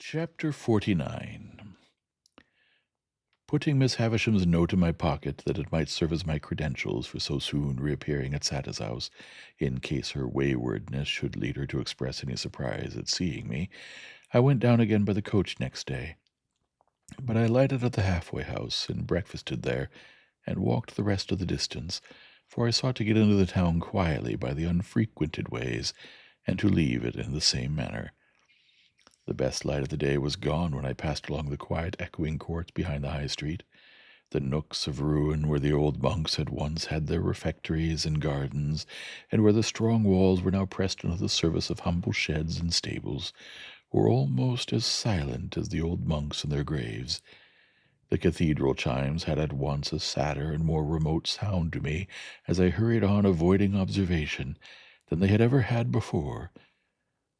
Chapter 49. Putting Miss Havisham's note in my pocket that it might serve as my credentials for so soon reappearing at Sata's house, in case her waywardness should lead her to express any surprise at seeing me, I went down again by the coach next day. But I alighted at the halfway house and breakfasted there, and walked the rest of the distance, for I sought to get into the town quietly by the unfrequented ways, and to leave it in the same manner. The best light of the day was gone when I passed along the quiet echoing courts behind the High Street, the nooks of ruin where the old monks had once had their refectories and gardens, and where the strong walls were now pressed into the service of humble sheds and stables, were almost as silent as the old monks in their graves. The cathedral chimes had at once a sadder and more remote sound to me as I hurried on avoiding observation than they had ever had before.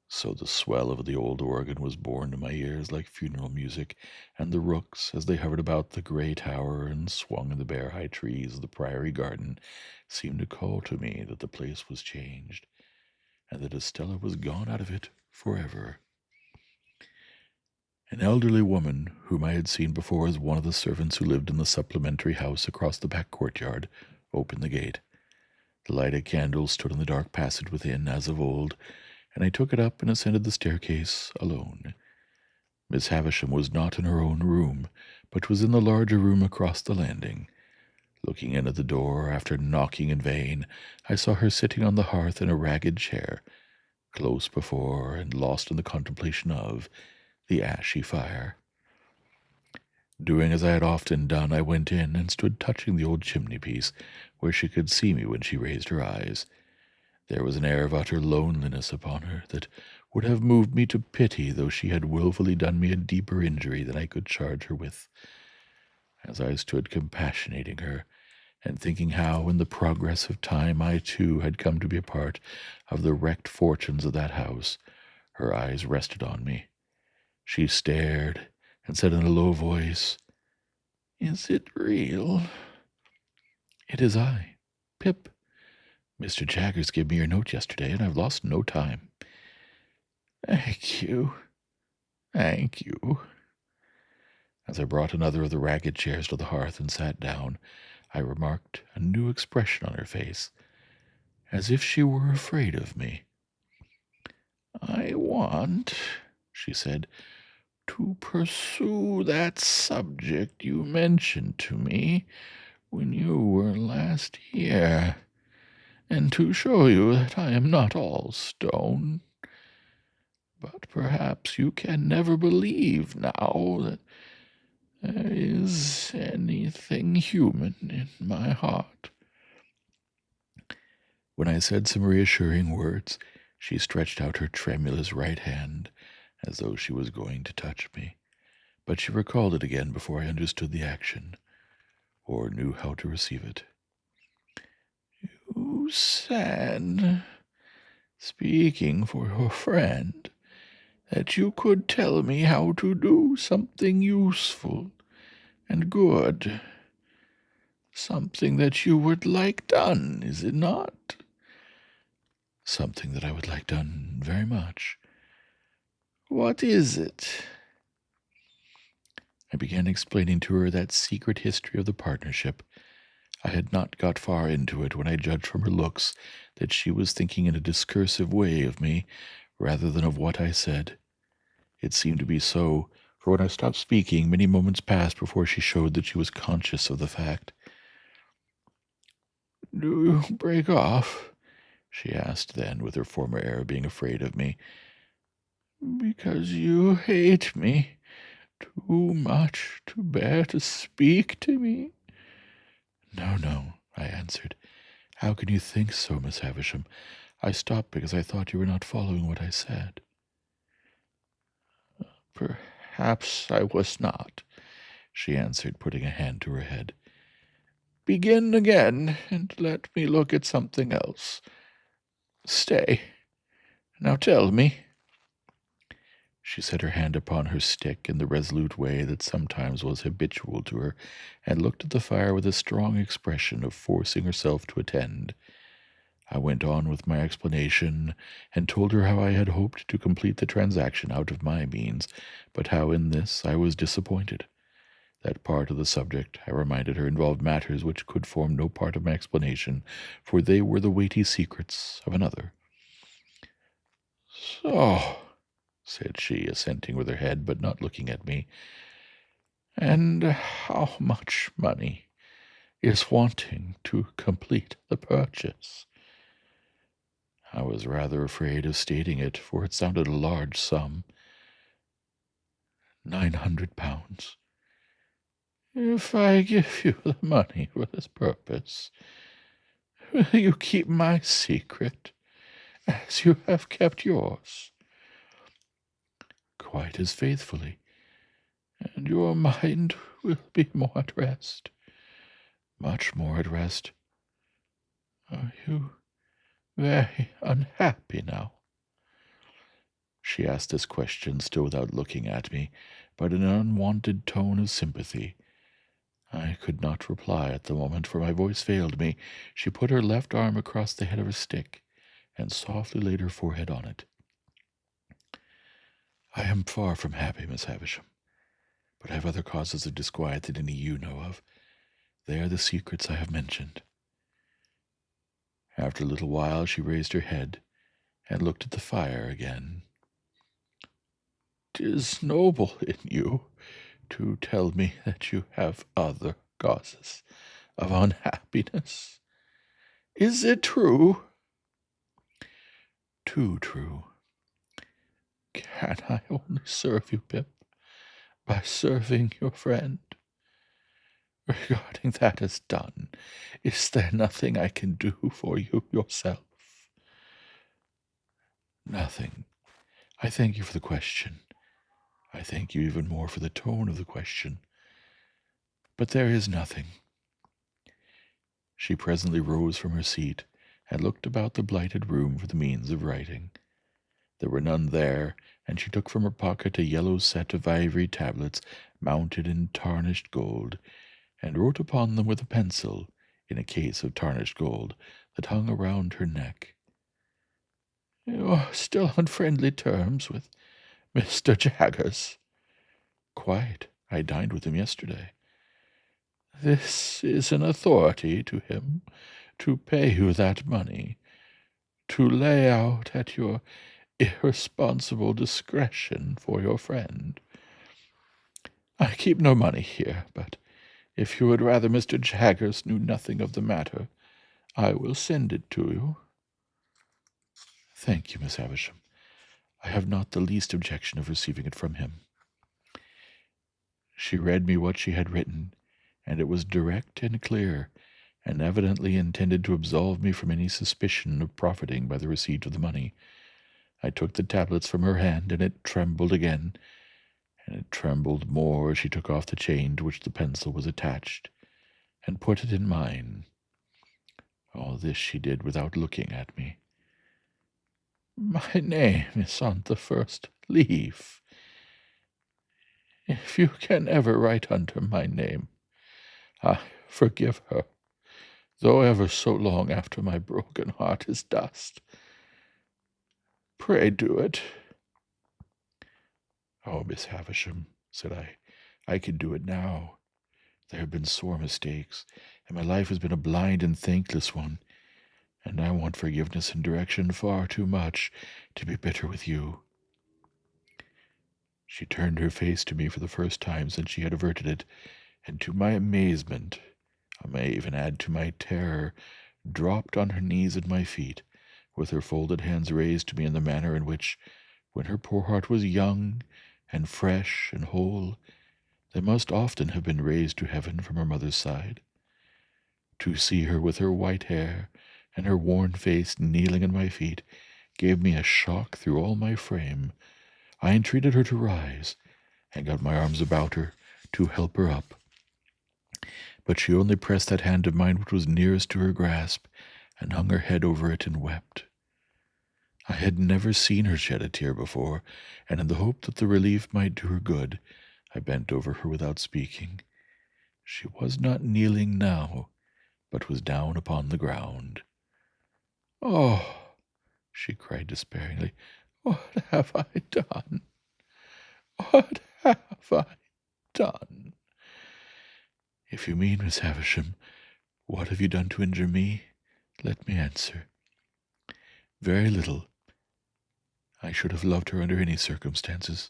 So the swell of the old organ was borne to my ears like funeral music, and the rooks, as they hovered about the grey tower and swung in the bare high trees of the priory garden, seemed to call to me that the place was changed, and that Estella was gone out of it forever. An elderly woman, whom I had seen before as one of the servants who lived in the supplementary house across the back courtyard, opened the gate. The lighted candles stood in the dark passage within, as of old, and I took it up and ascended the staircase alone. Miss Havisham was not in her own room, but was in the larger room across the landing. Looking in at the door, after knocking in vain, I saw her sitting on the hearth in a ragged chair, close before, and lost in the contemplation of, the ashy fire. Doing as I had often done, I went in and stood touching the old chimney-piece, where she could see me when she raised her eyes. There was an air of utter loneliness upon her that would have moved me to pity, though she had wilfully done me a deeper injury than I could charge her with. As I stood compassionating her, and thinking how, in the progress of time, I too had come to be a part of the wrecked fortunes of that house, her eyes rested on me. She stared, and said in a low voice, "Is it real?" "It is I, Pip. Mr. Jaggers gave me your note yesterday, and I've lost no time." "Thank you. Thank you." As I brought another of the ragged chairs to the hearth and sat down, I remarked a new expression on her face, as if she were afraid of me. "I want," she said, "to pursue that subject you mentioned to me when you were last here, and to show you that I am not all stone. But perhaps you can never believe now that there is anything human in my heart." When I said some reassuring words, she stretched out her tremulous right hand, as though she was going to touch me, but she recalled it again before I understood the action, or knew how to receive it. "You said, speaking for your friend, that you could tell me how to do something useful and good. Something that you would like done, is it not?" "Something that I would like done very much." "What is it?" I began explaining to her that secret history of the partnership. I had not got far into it when I judged from her looks that she was thinking in a discursive way of me rather than of what I said. It seemed to be so, for when I stopped speaking, many moments passed before she showed that she was conscious of the fact. "Do you break off?" she asked then, with her former air of being afraid of me, "because you hate me too much to bear to speak to me?" "No, no," I answered. "How can you think so, Miss Havisham? I stopped because I thought you were not following what I said." "Perhaps I was not," she answered, putting a hand to her head. "Begin again, and let me look at something else. Stay. Now tell me." She set her hand upon her stick in the resolute way that sometimes was habitual to her, and looked at the fire with a strong expression of forcing herself to attend. I went on with my explanation, and told her how I had hoped to complete the transaction out of my means, but how in this I was disappointed. That part of the subject, I reminded her, involved matters which could form no part of my explanation, for they were the weighty secrets of another. "So," said she, assenting with her head, but not looking at me, "and how much money is wanting to complete the purchase?" I was rather afraid of stating it, for it sounded a large sum. £900. "If I give you the money for this purpose, will you keep my secret as you have kept yours?" "Quite as faithfully." "And your mind will be more at rest?" "Much more at rest." "Are you very unhappy now?" She asked this question, still without looking at me, but in an unwonted tone of sympathy. I could not reply at the moment, for my voice failed me. She put her left arm across the head of her stick, and softly laid her forehead on it. "I am far from happy, Miss Havisham, but I have other causes of disquiet than any you know of. They are the secrets I have mentioned." After a little while she raised her head, and looked at the fire again. "'Tis noble in you to tell me that you have other causes of unhappiness. Is it true?" "Too true." "Can I only serve you, Pip, by serving your friend? Regarding that as done, is there nothing I can do for you yourself?" "Nothing. I thank you for the question. I thank you even more for the tone of the question. But there is nothing." She presently rose from her seat, and looked about the blighted room for the means of writing. There were none there, and she took from her pocket a yellow set of ivory tablets mounted in tarnished gold, and wrote upon them with a pencil, in a case of tarnished gold, that hung around her neck. "You are still on friendly terms with Mr. Jaggers?" "Quite. I dined with him yesterday." "This is an authority to him to pay you that money, to lay out at your irresponsible discretion for your friend. I keep no money here, but if you would rather Mr. Jaggers knew nothing of the matter, I will send it to you." "Thank you, Miss Havisham. I have not the least objection of receiving it from him." She read me what she had written, and it was direct and clear, and evidently intended to absolve me from any suspicion of profiting by the receipt of the money. I took the tablets from her hand, and it trembled again, and it trembled more as she took off the chain to which the pencil was attached, and put it in mine. All this she did without looking at me. "My name is on the first leaf. If you can ever write under my name, I forgive her, though ever so long after my broken heart is dust. Pray do it." "Oh, Miss Havisham," said I can do it now. There have been sore mistakes, and my life has been a blind and thankless one, and I want forgiveness and direction far too much to be bitter with you." She turned her face to me for the first time since she had averted it, and to my amazement, I may even add to my terror, dropped on her knees at my feet, with her folded hands raised to me in the manner in which, when her poor heart was young and fresh and whole, they must often have been raised to heaven from her mother's side. To see her with her white hair and her worn face kneeling at my feet gave me a shock through all my frame. I entreated her to rise, and got my arms about her to help her up. But she only pressed that hand of mine which was nearest to her grasp, and hung her head over it and wept. I had never seen her shed a tear before, and in the hope that the relief might do her good, I bent over her without speaking. She was not kneeling now, but was down upon the ground. "Oh," she cried despairingly, "what have I done? What have I done?" "If you mean, Miss Havisham, what have you done to injure me? Let me answer. Very little. I should have loved her under any circumstances.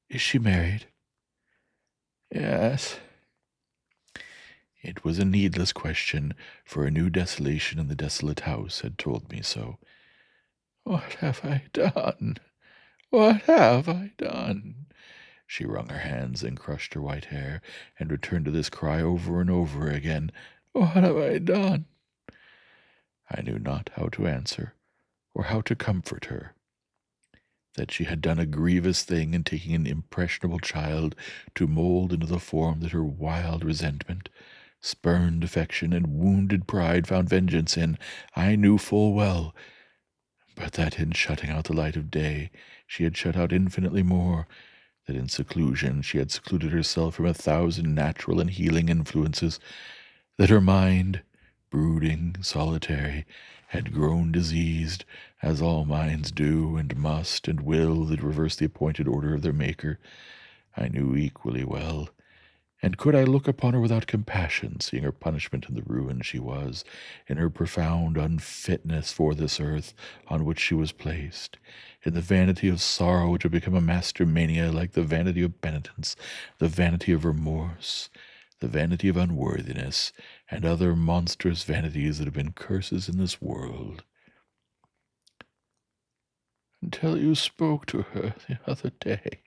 Is she married?" "Yes." It was a needless question, for a new desolation in the desolate house had told me so. "What have I done? What have I done?" She wrung her hands and crushed her white hair, and returned to this cry over and over again. "What have I done?" I knew not how to answer, or how to comfort her. That she had done a grievous thing in taking an impressionable child to mould into the form that her wild resentment, spurned affection, and wounded pride found vengeance in, I knew full well, but that in shutting out the light of day she had shut out infinitely more, that in seclusion she had secluded herself from 1,000 natural and healing influences, that her mind, brooding, solitary, had grown diseased, as all minds do, and must and will that reverse the appointed order of their Maker, I knew equally well. And could I look upon her without compassion, seeing her punishment in the ruin she was, in her profound unfitness for this earth on which she was placed, in the vanity of sorrow which had become a master mania, like the vanity of penitence, the vanity of remorse, the vanity of unworthiness, and other monstrous vanities that have been curses in this world? Until you spoke to her the other day,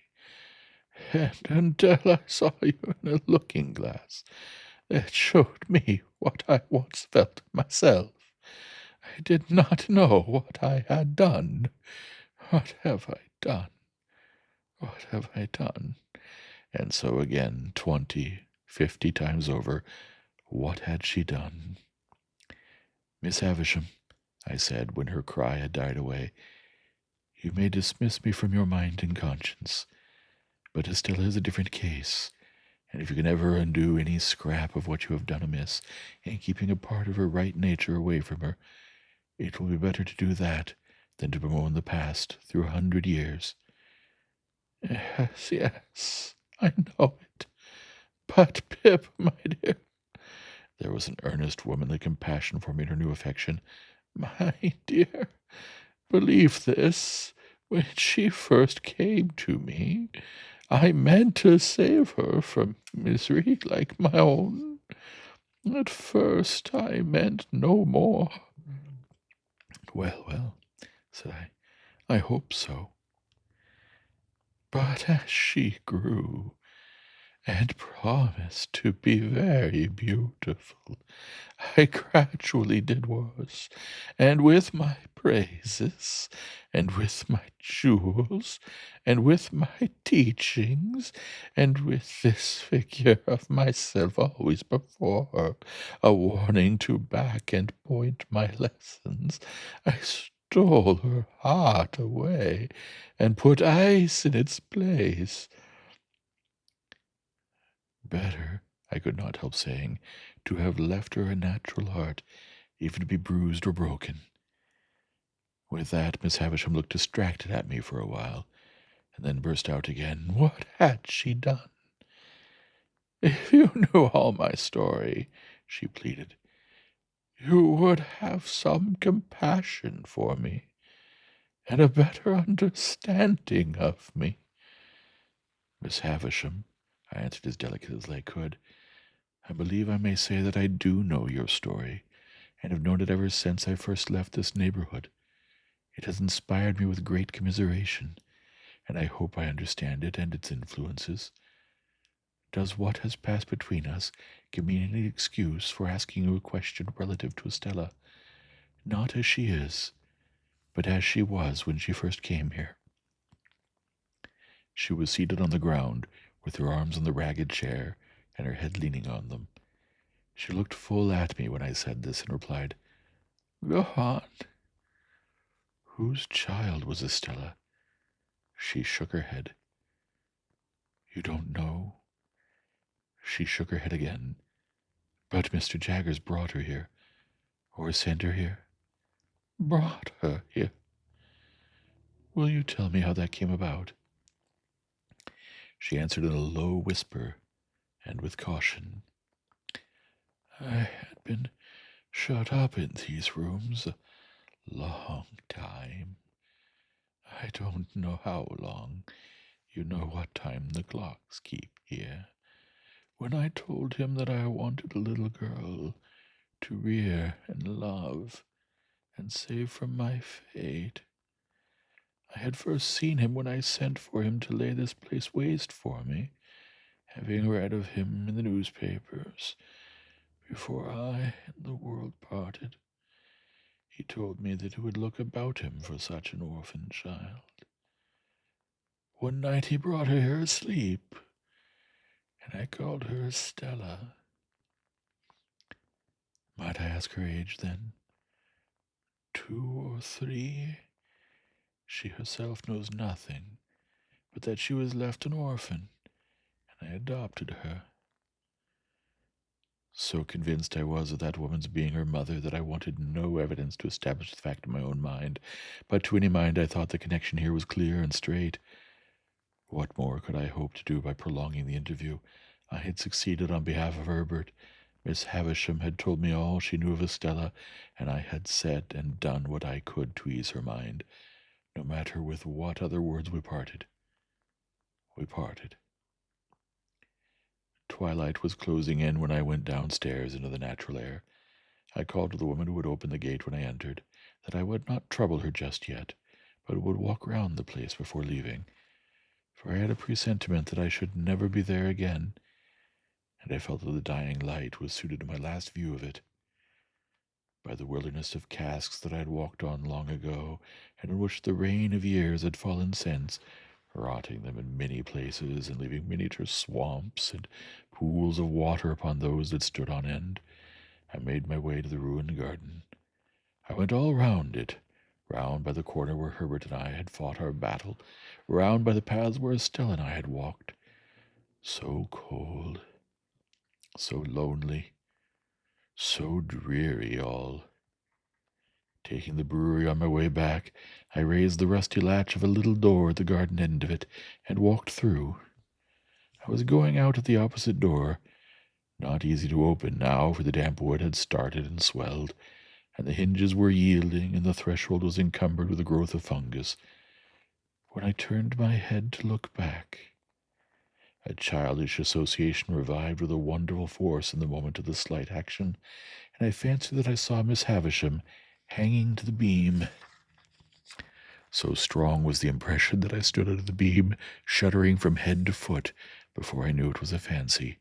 and until I saw you in a looking-glass that showed me what I once felt myself, I did not know what I had done. What have I done? What have I done? And so again, 20, 50 times over, what had she done? "Miss Havisham," I said, when her cry had died away, "you may dismiss me from your mind and conscience, but Estella is a different case. And if you can ever undo any scrap of what you have done amiss in keeping a part of her right nature away from her, it will be better to do that than to bemoan the past through 100 years." "Yes, yes, I know it. But, Pip, my dear," there was an earnest womanly compassion for me in her new affection, "my dear, believe this. When she first came to me, I meant to save her from misery like my own. At first I meant no more." "Well, well," said I hope so." But as she grew, and promised to be very beautiful, I gradually did worse, and with my praises, and with my jewels, and with my teachings, and with this figure of myself always before her, a warning to back and point my lessons, I stole her heart away, and put ice in its place. Better, I could not help saying, to have left her a natural heart, even to be bruised or broken. With that, Miss Havisham looked distracted at me for a while, and then burst out again. What had she done? "If you knew all my story," she pleaded, "you would have some compassion for me, and a better understanding of me." "Miss Havisham," I answered as delicate as I could, "I believe I may say that I do know your story, and have known it ever since I first left this neighborhood. It has inspired me with great commiseration, and I hope I understand it and its influences. Does what has passed between us give me any excuse for asking you a question relative to Estella, not as she is, but as she was when she first came here?" She was seated on the ground, with her arms on the ragged chair, and her head leaning on them. She looked full at me when I said this, and replied, "Go on." "Whose child was Estella?" She shook her head. "You don't know?" She shook her head again. "But Mr. Jaggers brought her here, or sent her here?" brought her here. Will you tell me how that came about?" She answered in a low whisper and with caution. "I had been shut up in these rooms a long time. I don't know how long. You know what time the clocks keep here. When I told him that I wanted a little girl to rear and love and save from my fate, I had first seen him when I sent for him to lay this place waste for me, having read of him in the newspapers before I and the world parted. He told me that he would look about him for such an orphan child. One night he brought her here asleep, and I called her Stella. Might I ask her age then? 2 or 3? She herself knows nothing, but that she was left an orphan, and I adopted her. So convinced I was of that woman's being her mother that I wanted no evidence to establish the fact in my own mind, but to any mind I thought the connection here was clear and straight. What more could I hope to do by prolonging the interview? I had succeeded on behalf of Herbert. Miss Havisham had told me all she knew of Estella, and I had said and done what I could to ease her mind. No matter with what other words we parted. We parted. Twilight was closing in when I went downstairs into the natural air. I called to the woman who had opened the gate when I entered, that I would not trouble her just yet, but would walk round the place before leaving, for I had a presentiment that I should never be there again, and I felt that the dying light was suited to my last view of it. By the wilderness of casks that I had walked on long ago, and in which the rain of years had fallen since, rotting them in many places, and leaving miniature swamps and pools of water upon those that stood on end, I made my way to the ruined garden. I went all round it, round by the corner where Herbert and I had fought our battle, round by the paths where Estella and I had walked. So cold, so lonely, so dreary all. Taking the brewery on my way back, I raised the rusty latch of a little door at the garden end of it, and walked through. I was going out at the opposite door, not easy to open now, for the damp wood had started and swelled, and the hinges were yielding, and the threshold was encumbered with a growth of fungus, when I turned my head to look back. A childish association revived with a wonderful force in the moment of the slight action, and I fancied that I saw Miss Havisham hanging to the beam. So strong was the impression that I stood under the beam, shuddering from head to foot, before I knew it was a fancy,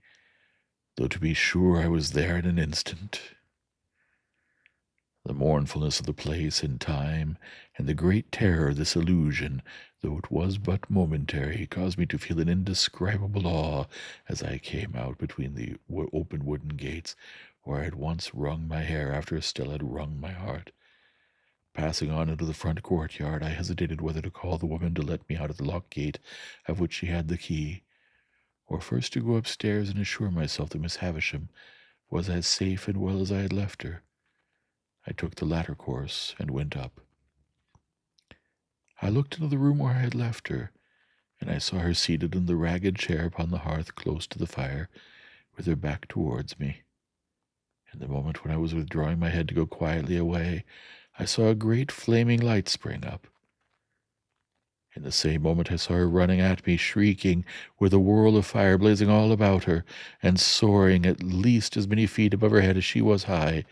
though to be sure I was there in an instant. The mournfulness of the place and time, and the great terror of this illusion, though it was but momentary, caused me to feel an indescribable awe as I came out between the open wooden gates, where I had once wrung my hair after Estella had wrung my heart. Passing on into the front courtyard, I hesitated whether to call the woman to let me out at the locked gate, of which she had the key, or first to go upstairs and assure myself that Miss Havisham was as safe and well as I had left her. I took the latter course and went up. I looked into the room where I had left her, and I saw her seated in the ragged chair upon the hearth close to the fire, with her back towards me. In the moment when I was withdrawing my head to go quietly away, I saw a great flaming light spring up. In the same moment I saw her running at me, shrieking, with a whirl of fire blazing all about her, and soaring at least as many feet above her head as she was high.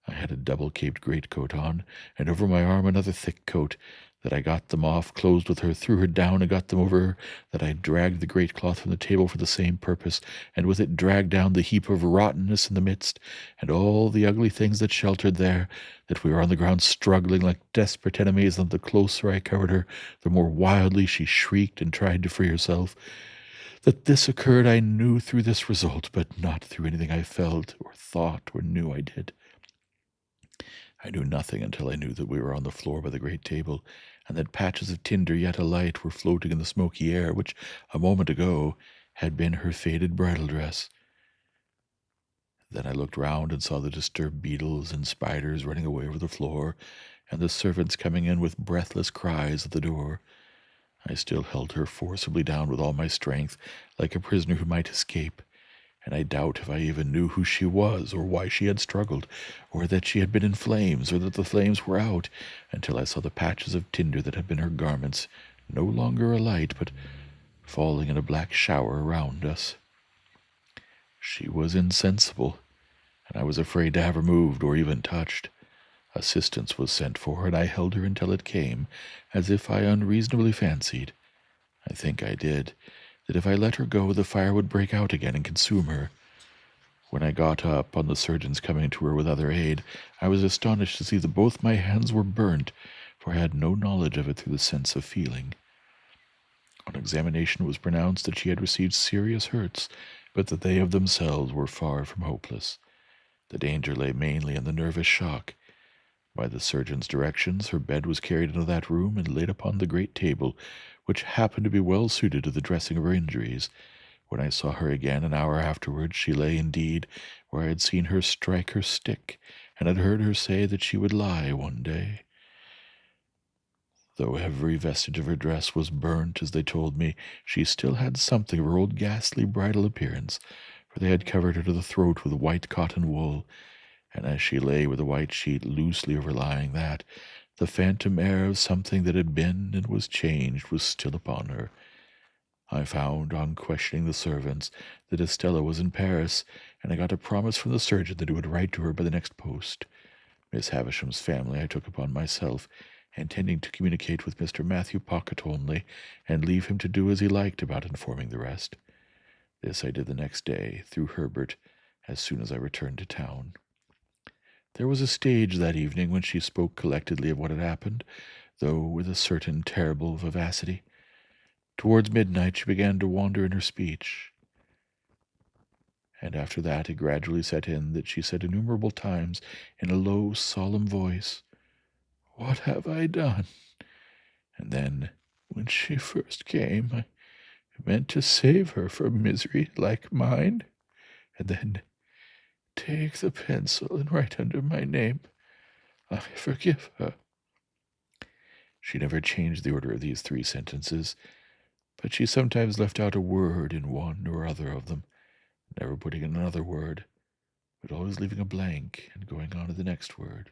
I had a double-caped greatcoat on, and over my arm another thick coat, that I got them off, closed with her, threw her down, and got them over her, that I dragged the great cloth from the table for the same purpose, and with it dragged down the heap of rottenness in the midst, and all the ugly things that sheltered there, that we were on the ground struggling like desperate enemies, and the closer I covered her, the more wildly she shrieked and tried to free herself. That this occurred I knew through this result, but not through anything I felt, or thought, or knew I did. I knew nothing until I knew that we were on the floor by the great table, and that patches of tinder yet alight were floating in the smoky air, which, a moment ago, had been her faded bridal dress. Then I looked round and saw the disturbed beetles and spiders running away over the floor, and the servants coming in with breathless cries at the door. I still held her forcibly down with all my strength, like a prisoner who might escape, and I doubt if I even knew who she was, or why she had struggled, or that she had been in flames, or that the flames were out, until I saw the patches of tinder that had been her garments no longer alight, but falling in a black shower around us. She was insensible, and I was afraid to have her moved or even touched. Assistance was sent for, and I held her until it came, as if I unreasonably fancied, I think I did, that if I let her go, the fire would break out again and consume her. When I got up, on the surgeons coming to her with other aid, I was astonished to see that both my hands were burnt, for I had no knowledge of it through the sense of feeling. On examination it was pronounced that she had received serious hurts, but that they of themselves were far from hopeless. The danger lay mainly in the nervous shock. By the surgeon's directions, her bed was carried into that room and laid upon the great table, which happened to be well suited to the dressing of her injuries. When I saw her again an hour afterwards, she lay indeed where I had seen her strike her stick, and had heard her say that she would lie one day. Though every vestige of her dress was burnt, as they told me, she still had something of her old ghastly bridal appearance, for they had covered her to the throat with white cotton wool, and as she lay with a white sheet loosely overlying that, the phantom air of something that had been and was changed was still upon her. I found, on questioning the servants, that Estella was in Paris, and I got a promise from the surgeon that he would write to her by the next post. Miss Havisham's family I took upon myself, intending to communicate with Mr. Matthew Pocket only, and leave him to do as he liked about informing the rest. This I did the next day, through Herbert, as soon as I returned to town. There was a stage that evening when she spoke collectedly of what had happened, though with a certain terrible vivacity. Towards midnight she began to wander in her speech, and after that it gradually set in that she said innumerable times, in a low, solemn voice, "What have I done?" And then, when she first came, I meant to save her from misery like mine, and then take the pencil and write under my name, "I forgive her." She never changed the order of these 3 sentences, but she sometimes left out a word in one or other of them, never putting in another word, but always leaving a blank and going on to the next word.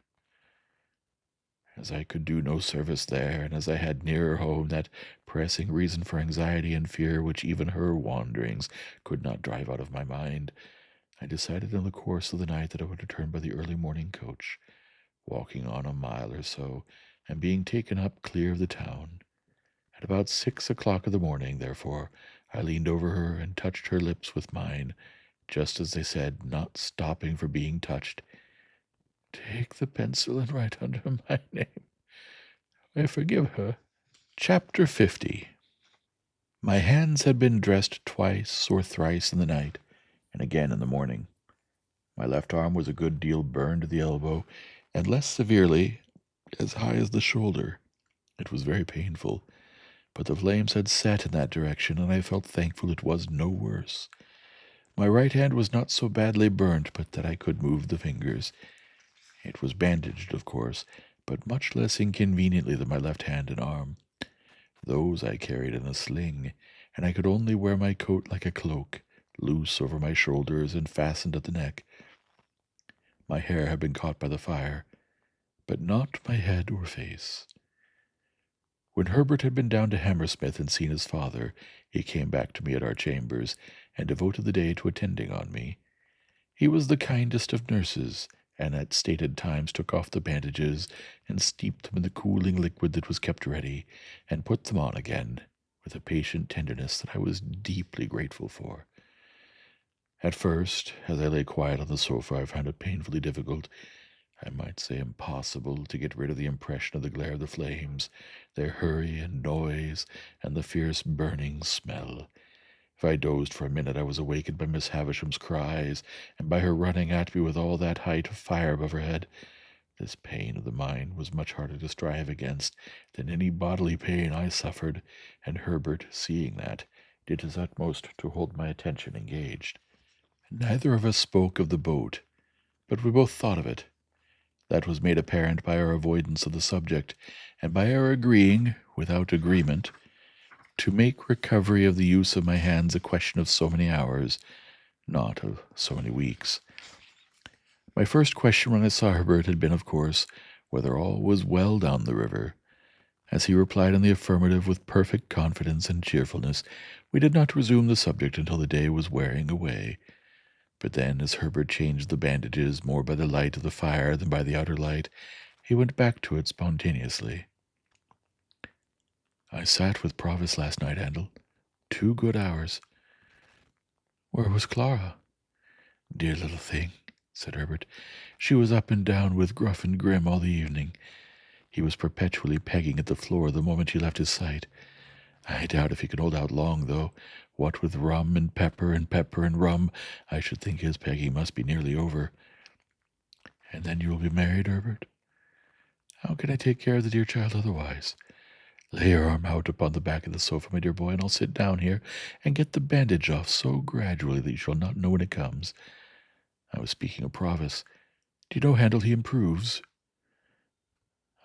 As I could do no service there, and as I had nearer home that pressing reason for anxiety and fear which even her wanderings could not drive out of my mind, I decided in the course of the night that I would return by the early morning coach, walking on a mile or so, and being taken up clear of the town. At about 6 o'clock in the morning, therefore, I leaned over her and touched her lips with mine, just as they said, not stopping for being touched, "Take the pencil and write under my name. I forgive her." Chapter 50. My hands had been dressed twice or thrice in the night, and again in the morning. My left arm was a good deal burned to the elbow, and less severely, as high as the shoulder. It was very painful, but the flames had set in that direction, and I felt thankful it was no worse. My right hand was not so badly burnt but that I could move the fingers. It was bandaged, of course, but much less inconveniently than my left hand and arm. Those I carried in a sling, and I could only wear my coat like a cloak, loose over my shoulders and fastened at the neck. My hair had been caught by the fire, but not my head or face. When Herbert had been down to Hammersmith and seen his father, he came back to me at our chambers, and devoted the day to attending on me. He was the kindest of nurses, and at stated times took off the bandages, and steeped them in the cooling liquid that was kept ready, and put them on again, with a patient tenderness that I was deeply grateful for. At first, as I lay quiet on the sofa, I found it painfully difficult, I might say impossible, to get rid of the impression of the glare of the flames, their hurry and noise, and the fierce burning smell. If I dozed for a minute, I was awakened by Miss Havisham's cries, and by her running at me with all that height of fire above her head. This pain of the mind was much harder to strive against than any bodily pain I suffered, and Herbert, seeing that, did his utmost to hold my attention engaged. Neither of us spoke of the boat, but we both thought of it. That was made apparent by our avoidance of the subject, and by our agreeing, without agreement, to make recovery of the use of my hands a question of so many hours, not of so many weeks. My first question when I saw Herbert had been, of course, whether all was well down the river. As he replied in the affirmative with perfect confidence and cheerfulness, we did not resume the subject until the day was wearing away. But then, as Herbert changed the bandages more by the light of the fire than by the outer light, he went back to it spontaneously. I sat with Provis last night, Handel. 2 good hours. Where was Clara? Dear little thing, said Herbert. She was up and down with Gruff and Grim all the evening. He was perpetually pegging at the floor the moment she left his sight. I doubt if he can hold out long, though. What with rum and pepper and rum, I should think his pegging must be nearly over. And then you will be married, Herbert? How can I take care of the dear child otherwise? Lay your arm out upon the back of the sofa, my dear boy, and I'll sit down here and get the bandage off so gradually that you shall not know when it comes. I was speaking of Provis. Do you know, Handel, he improves?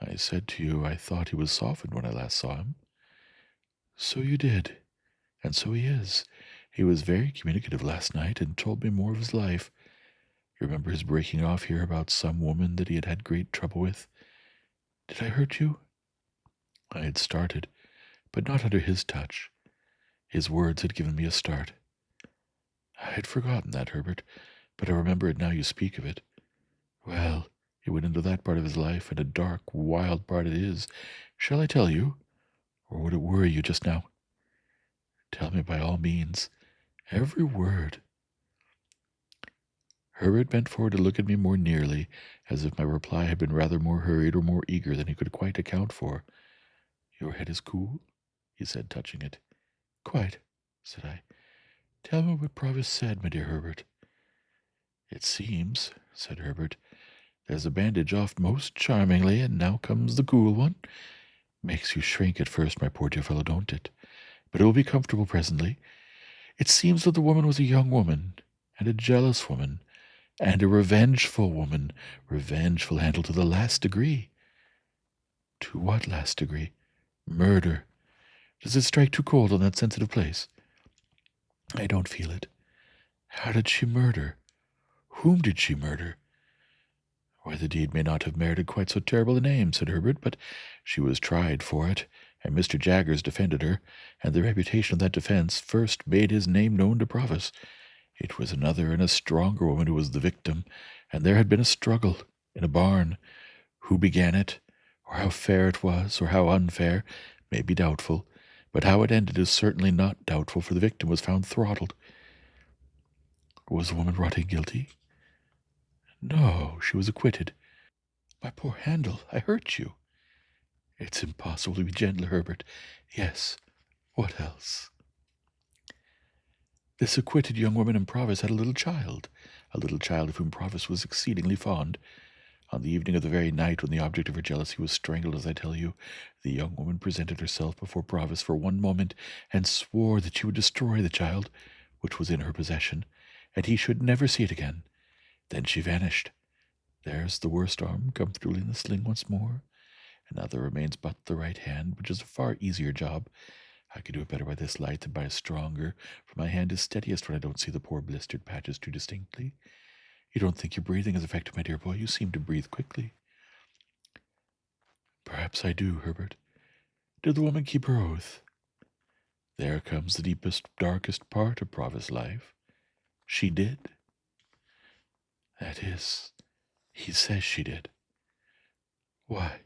I said to you I thought he was softened when I last saw him. So you did, and so he is. He was very communicative last night and told me more of his life. You remember his breaking off here about some woman that he had had great trouble with? Did I hurt you? I had started, but not under his touch. His words had given me a start. I had forgotten that, Herbert, but I remember it now you speak of it. Well, he went into that part of his life, and a dark, wild part it is. Shall I tell you? Or would it worry you just now? Tell me by all means. Every word. Herbert bent forward to look at me more nearly, as if my reply had been rather more hurried or more eager than he could quite account for. Your head is cool? He said, touching it. Quite, said I. Tell me what Provis said, my dear Herbert. It seems, said Herbert, there's a bandage off most charmingly, and now comes the cool one. Makes you shrink at first, my poor dear fellow, don't it? But it will be comfortable presently. It seems that the woman was a young woman, and a jealous woman, and a revengeful woman, revengeful, Handel, to the last degree. To what last degree? Murder. Does it strike too cold on that sensitive place? I don't feel it. How did she murder? Whom did she murder? Why, the deed may not have merited quite so terrible a name, said Herbert, but she was tried for it, and Mr. Jaggers defended her, and the reputation of that defense first made his name known to Provis. It was another and a stronger woman who was the victim, and there had been a struggle in a barn. Who began it, or how fair it was, or how unfair, may be doubtful, but how it ended is certainly not doubtful, for the victim was found throttled. Was the woman rotting guilty? No, she was acquitted. My poor Handel, I hurt you. It's impossible to be gentler, Herbert. Yes, what else? This acquitted young woman in Provis had a little child of whom Provis was exceedingly fond. On the evening of the very night when the object of her jealousy was strangled, as I tell you, the young woman presented herself before Provis for one moment, and swore that she would destroy the child, which was in her possession, and he should never see it again. Then she vanished. There's the worst arm comfortably in the sling once more, and now there remains but the right hand, which is a far easier job. I can do it better by this light than by a stronger, for my hand is steadiest when I don't see the poor blistered patches too distinctly. You don't think your breathing is effective, my dear boy? You seem to breathe quickly. Perhaps I do, Herbert. Did the woman keep her oath? There comes the deepest, darkest part of Provis' life. She did. That is, he says she did. Why,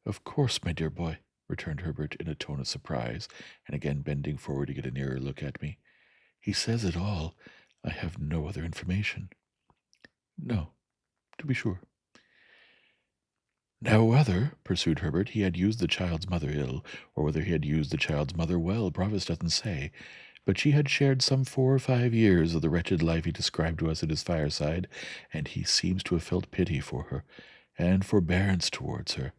of course, my dear boy, returned Herbert in a tone of surprise, and again bending forward to get a nearer look at me. He says it all. I have no other information. No, to be sure. Now whether, pursued Herbert, he had used the child's mother ill, or whether he had used the child's mother well, Provis doesn't say, but she had shared some 4 or 5 years of the wretched life he described to us at his fireside, and he seems to have felt pity for her, and forbearance towards her.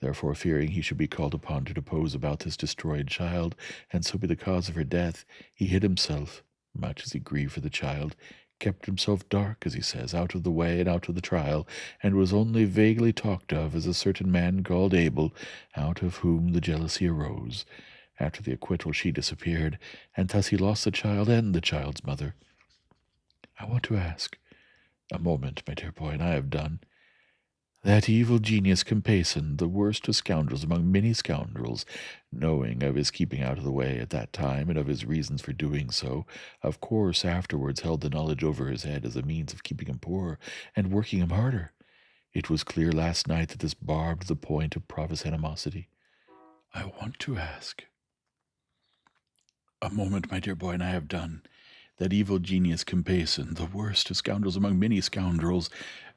Therefore, fearing he should be called upon to depose about this destroyed child, and so be the cause of her death, he hid himself, much as he grieved for the child, kept himself dark, as he says, out of the way and out of the trial, and was only vaguely talked of as a certain man called Abel, out of whom the jealousy arose. After the acquittal she disappeared, and thus he lost the child and the child's mother. I want to ask, a moment, my dear boy, and I have done. That evil genius Compeyson, the worst of scoundrels among many scoundrels, knowing of his keeping out of the way at that time and of his reasons for doing so, of course afterwards held the knowledge over his head as a means of keeping him poor and working him harder. It was clear last night that this barbed the point of Provis animosity. I want to ask. A moment, my dear boy, and I have done. That evil genius Compeyson, the worst of scoundrels among many scoundrels,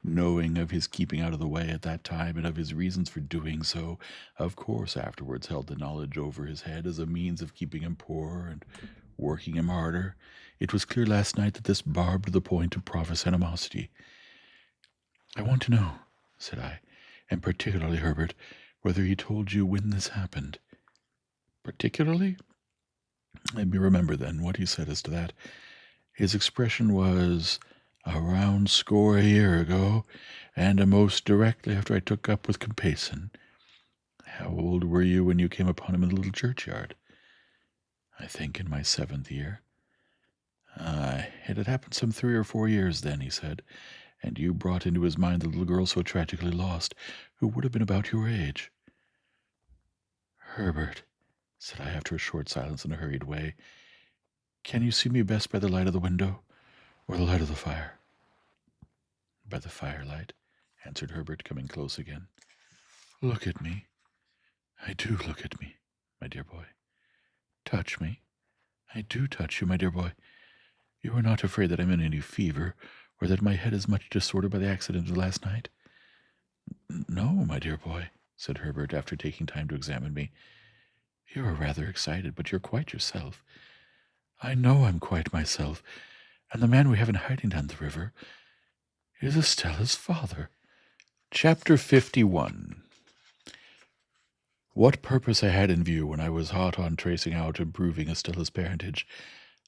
knowing of his keeping out of the way at that time and of his reasons for doing so, of course afterwards held the knowledge over his head as a means of keeping him poor and working him harder. It was clear last night that this barbed the point of Provis animosity. I want to know, said I, and particularly, Herbert, whether he told you when this happened. Particularly? Let me remember, then, what he said as to that. His expression was, a round score a year ago, and most directly after I took up with Compeyson. How old were you when you came upon him in the little churchyard? I think in my 7th year. It had happened some 3 or 4 years then, he said, and you brought into his mind the little girl so tragically lost, who would have been about your age. Herbert, said I after a short silence in a hurried way, can you see me best by the light of the window, or the light of the fire? By the firelight, answered Herbert, coming close again. Look at me. I do look at me, my dear boy. Touch me. I do touch you, my dear boy. You are not afraid that I'm in any fever, or that my head is much disordered by the accident of last night? No, my dear boy, said Herbert, after taking time to examine me. You are rather excited, but you're quite yourself. I know I'm quite myself, and the man we have in hiding down the river is Estella's father. Chapter 51. What purpose I had in view when I was hot on tracing out and proving Estella's parentage,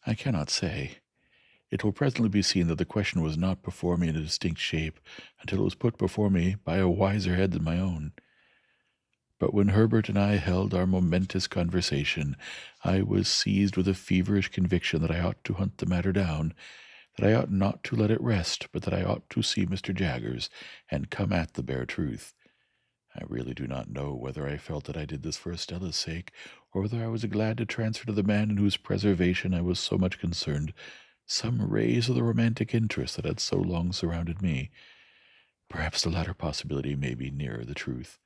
I cannot say. It will presently be seen that the question was not before me in a distinct shape until it was put before me by a wiser head than my own. But when Herbert and I held our momentous conversation, I was seized with a feverish conviction that I ought to hunt the matter down, that I ought not to let it rest, but that I ought to see Mr. Jaggers, and come at the bare truth. I really do not know whether I felt that I did this for Estella's sake, or whether I was glad to transfer to the man in whose preservation I was so much concerned some rays of the romantic interest that had so long surrounded me. Perhaps the latter possibility may be nearer the truth.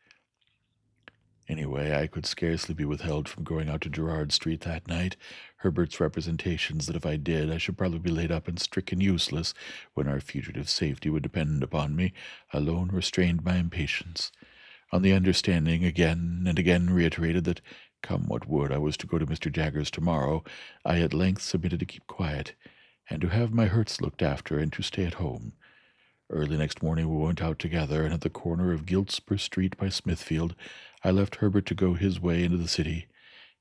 Anyway, I could scarcely be withheld from going out to Gerrard Street that night. Herbert's representations that if I did, I should probably be laid up and stricken useless, when our fugitive's safety would depend upon me, alone restrained my impatience. On the understanding, again and again reiterated, that, come what would, I was to go to Mr. Jaggers tomorrow, I at length submitted to keep quiet, and to have my hurts looked after, and to stay at home. Early next morning we went out together, and at the corner of Giltspur Street by Smithfield, I left Herbert to go his way into the city,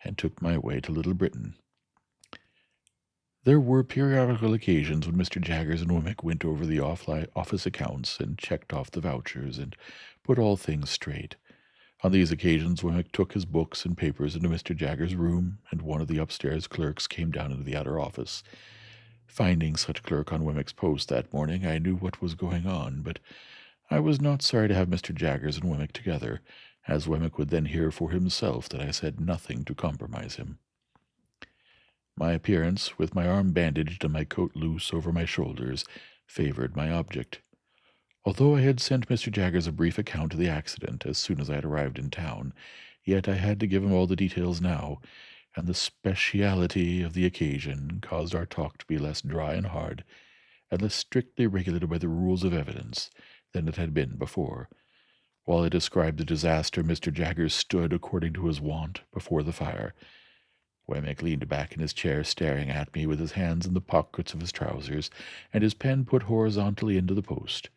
and took my way to Little Britain. There were periodical occasions when Mr. Jaggers and Wemmick went over the office accounts, and checked off the vouchers, and put all things straight. On these occasions Wemmick took his books and papers into Mr. Jaggers' room, and one of the upstairs clerks came down into the outer office. Finding such clerk on Wemmick's post that morning, I knew what was going on, but I was not sorry to have Mr. Jaggers and Wemmick together, as Wemmick would then hear for himself that I said nothing to compromise him. My appearance, with my arm bandaged and my coat loose over my shoulders, favored my object. Although I had sent Mr. Jaggers a brief account of the accident as soon as I had arrived in town, yet I had to give him all the details now, and the speciality of the occasion caused our talk to be less dry and hard, and less strictly regulated by the rules of evidence than it had been before. While I described the disaster, Mr. Jaggers stood, according to his wont, before the fire. Wemmick leaned back in his chair, staring at me, with his hands in the pockets of his trousers, and his pen put horizontally into the post.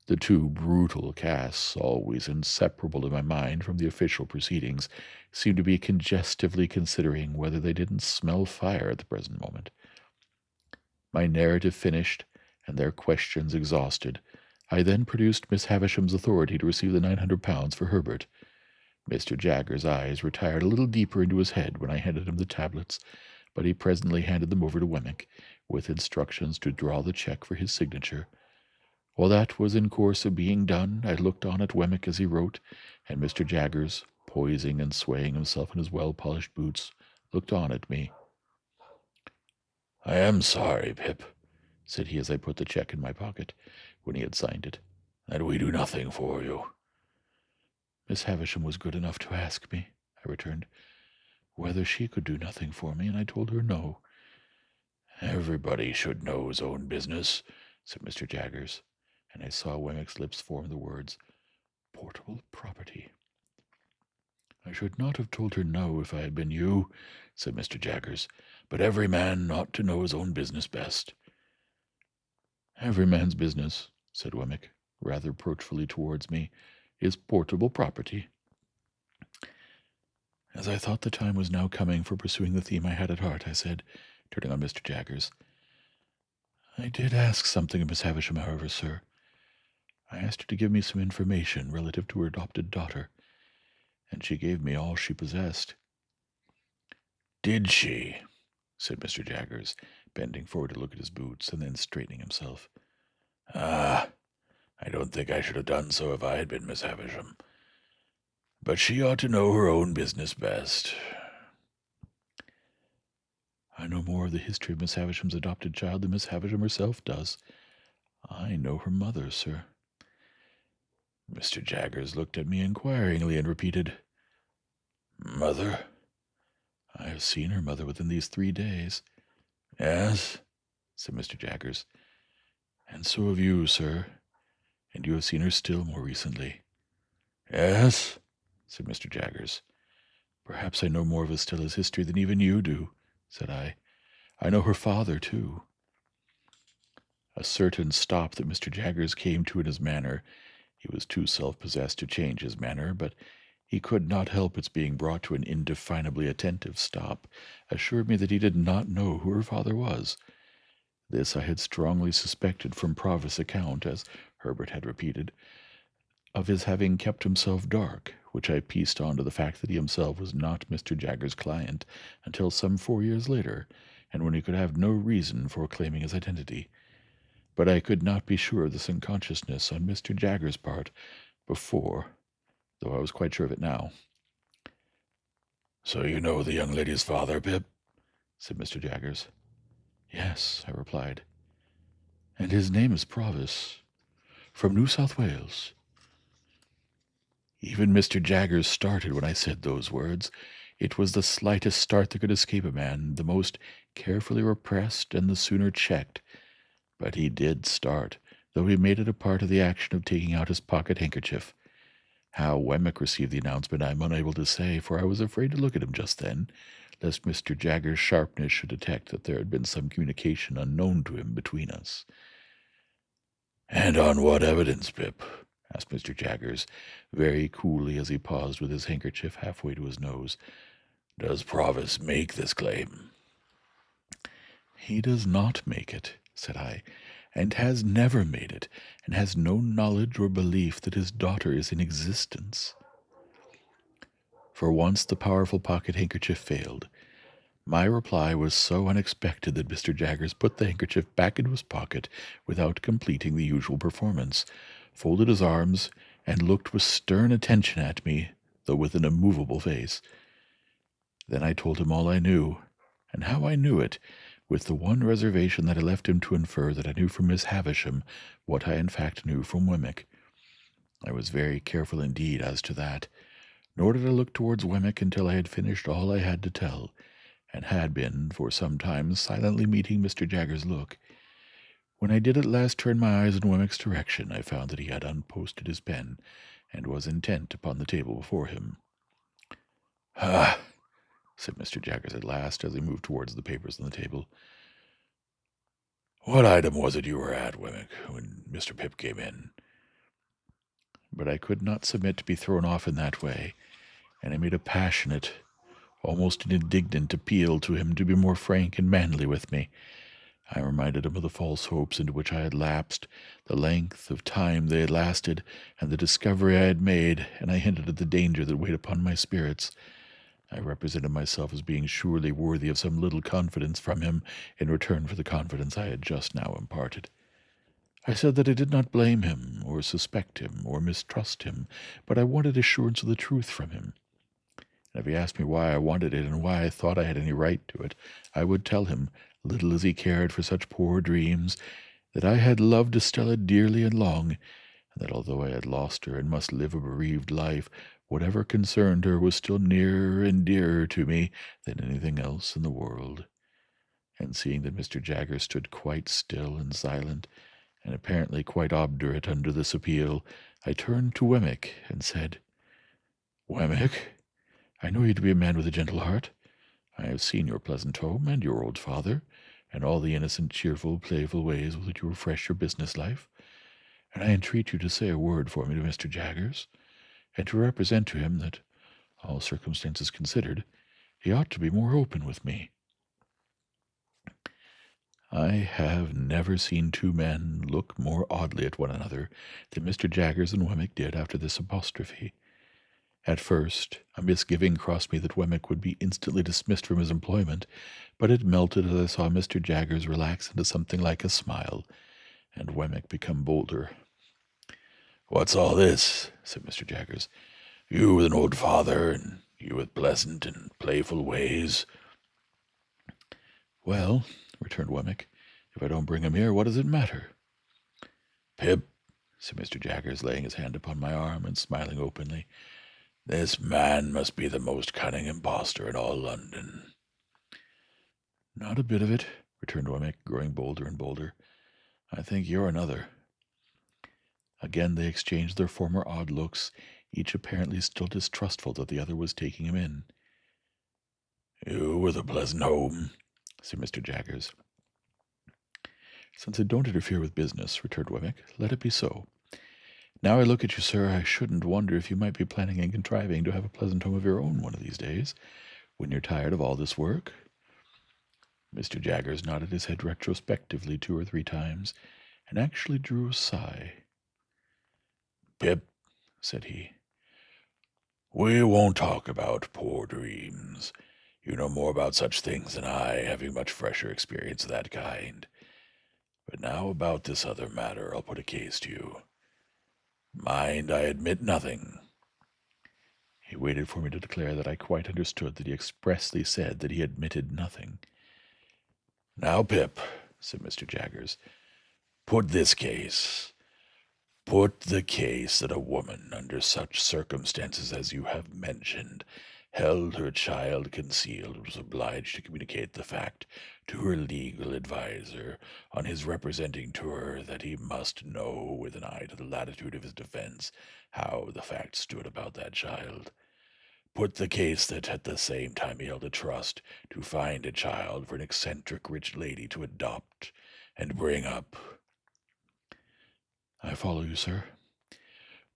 The two brutal casts, always inseparable in my mind from the official proceedings, seemed to be congestively considering whether they didn't smell fire at the present moment. My narrative finished, and their questions exhausted, I then produced Miss Havisham's authority to receive the £900 for Herbert. Mr. Jagger's eyes retired a little deeper into his head when I handed him the tablets, but he presently handed them over to Wemmick, with instructions to draw the cheque for his signature. While that was in course of being done, I looked on at Wemmick as he wrote, and Mr. Jaggers, poising and swaying himself in his well-polished boots, looked on at me. "I am sorry, Pip," said he as I put the cheque in my pocket, when he had signed it, "that we do nothing for you." "Miss Havisham was good enough to ask me," I returned, "whether she could do nothing for me, and I told her no." "Everybody should know his own business," said Mr. Jaggers, and I saw Wemmick's lips form the words, "portable property." "I should not have told her no if I had been you," said Mr. Jaggers, "but every man ought to know his own business best." "Every man's business," said Wemmick, rather reproachfully towards me, "is portable property." As I thought the time was now coming for pursuing the theme I had at heart, I said, turning on Mr. Jaggers, "I did ask something of Miss Havisham, however, sir. I asked her to give me some information relative to her adopted daughter, and she gave me all she possessed." "Did she?" said Mr. Jaggers, bending forward to look at his boots, and then straightening himself. "Ah, I don't think I should have done so if I had been Miss Havisham. But she ought to know her own business best." "I know more of the history of Miss Havisham's adopted child than Miss Havisham herself does. I know her mother, sir." Mr. Jaggers looked at me inquiringly and repeated, "Mother?" "I have seen her mother within these 3 days." "Yes?" said Mr. Jaggers. "And so have you, sir, and you have seen her still more recently." "Yes?" said Mr. Jaggers. "Perhaps I know more of Estella's history than even you do," said I. "I know her father, too." A certain stop that Mr. Jaggers came to in his manner, he was too self-possessed to change his manner, but he could not help its being brought to an indefinably attentive stop, assured me that he did not know who her father was. This I had strongly suspected from Provis' account, as Herbert had repeated, of his having kept himself dark, which I pieced on to the fact that he himself was not Mr. Jagger's client until some 4 years later, and when he could have no reason for claiming his identity. But I could not be sure of this unconsciousness on Mr. Jagger's part before, though I was quite sure of it now. "So you know the young lady's father, Pip?" said Mr. Jaggers. "Yes," I replied, "and his name is Provis, from New South Wales." Even Mr. Jaggers started when I said those words. It was the slightest start that could escape a man, the most carefully repressed and the sooner checked. But he did start, though he made it a part of the action of taking out his pocket handkerchief. How Wemmick received the announcement I am unable to say, for I was afraid to look at him just then, lest Mr. Jagger's sharpness should detect that there had been some communication unknown to him between us. "And on what evidence, Pip?" asked Mr. Jaggers, very coolly as he paused with his handkerchief halfway to his nose. "Does Provis make this claim?" "He does not make it," said I, "and has never made it, and has no knowledge or belief that his daughter is in existence." For once the powerful pocket handkerchief failed. My reply was so unexpected that Mr. Jaggers put the handkerchief back into his pocket without completing the usual performance, folded his arms, and looked with stern attention at me, though with an immovable face. Then I told him all I knew, and how I knew it, with the one reservation that I left him to infer that I knew from Miss Havisham what I in fact knew from Wemmick. I was very careful indeed as to that, nor did I look towards Wemmick until I had finished all I had to tell, and had been for some time silently meeting Mr. Jagger's look. When I did at last turn my eyes in Wemmick's direction, I found that he had unposted his pen, and was intent upon the table before him. "Ah," said Mr. Jaggers at last, as he moved towards the papers on the table. "What item was it you were at, Wemmick, when Mr. Pip came in?" But I could not submit to be thrown off in that way, and I made a passionate, almost an indignant appeal to him to be more frank and manly with me. I reminded him of the false hopes into which I had lapsed, the length of time they had lasted, and the discovery I had made, and I hinted at the danger that weighed upon my spirits. I represented myself as being surely worthy of some little confidence from him in return for the confidence I had just now imparted. I said that I did not blame him, or suspect him, or mistrust him, but I wanted assurance of the truth from him. And if he asked me why I wanted it and why I thought I had any right to it, I would tell him, little as he cared for such poor dreams, that I had loved Estella dearly and long, and that although I had lost her and must live a bereaved life, whatever concerned her was still nearer and dearer to me than anything else in the world. And seeing that Mr. Jaggers stood quite still and silent, and apparently quite obdurate under this appeal, I turned to Wemmick and said, "Wemmick, I know you to be a man with a gentle heart. I have seen your pleasant home and your old father, and all the innocent, cheerful, playful ways with which you refresh your business life, and I entreat you to say a word for me to Mr. Jaggers, and to represent to him that, all circumstances considered, he ought to be more open with me. I have never seen two men look more oddly at one another than Mr. Jaggers and Wemmick did after this apostrophe. At first, a misgiving crossed me that Wemmick would be instantly dismissed from his employment, but it melted as I saw Mr. Jaggers relax into something like a smile, and Wemmick become bolder. "What's all this?" said Mr. Jaggers. "You with an old father, and you with pleasant and playful ways." "Well," returned Wemmick, "if I don't bring him here, what does it matter?" "Pip," said Mr. Jaggers, laying his hand upon my arm and smiling openly, "this man must be the most cunning impostor in all London." "Not a bit of it," returned Wemmick, growing bolder and bolder. "I think you're another." Again they exchanged their former odd looks, each apparently still distrustful that the other was taking him in. "You with a pleasant home," said Mr. Jaggers. "Since I don't interfere with business," returned Wemmick, "let it be so. Now I look at you, sir, I shouldn't wonder if you might be planning and contriving to have a pleasant home of your own one of these days, when you're tired of all this work." Mr. Jaggers nodded his head retrospectively 2 or 3 times, and actually drew a sigh. "Pip," said he, "we won't talk about poor dreams. You know more about such things than I, having much fresher experience of that kind. But now about this other matter, I'll put a case to you. Mind, I admit nothing." He waited for me to declare that I quite understood that he expressly said that he admitted nothing. "Now, Pip," said Mr. Jaggers, "put this case. Put the case that a woman, under such circumstances as you have mentioned, held her child concealed and was obliged to communicate the fact to her legal adviser, on his representing to her that he must know, with an eye to the latitude of his defense, how the fact stood about that child. Put the case that at the same time he held a trust to find a child for an eccentric rich lady to adopt and bring up." "I follow you, sir."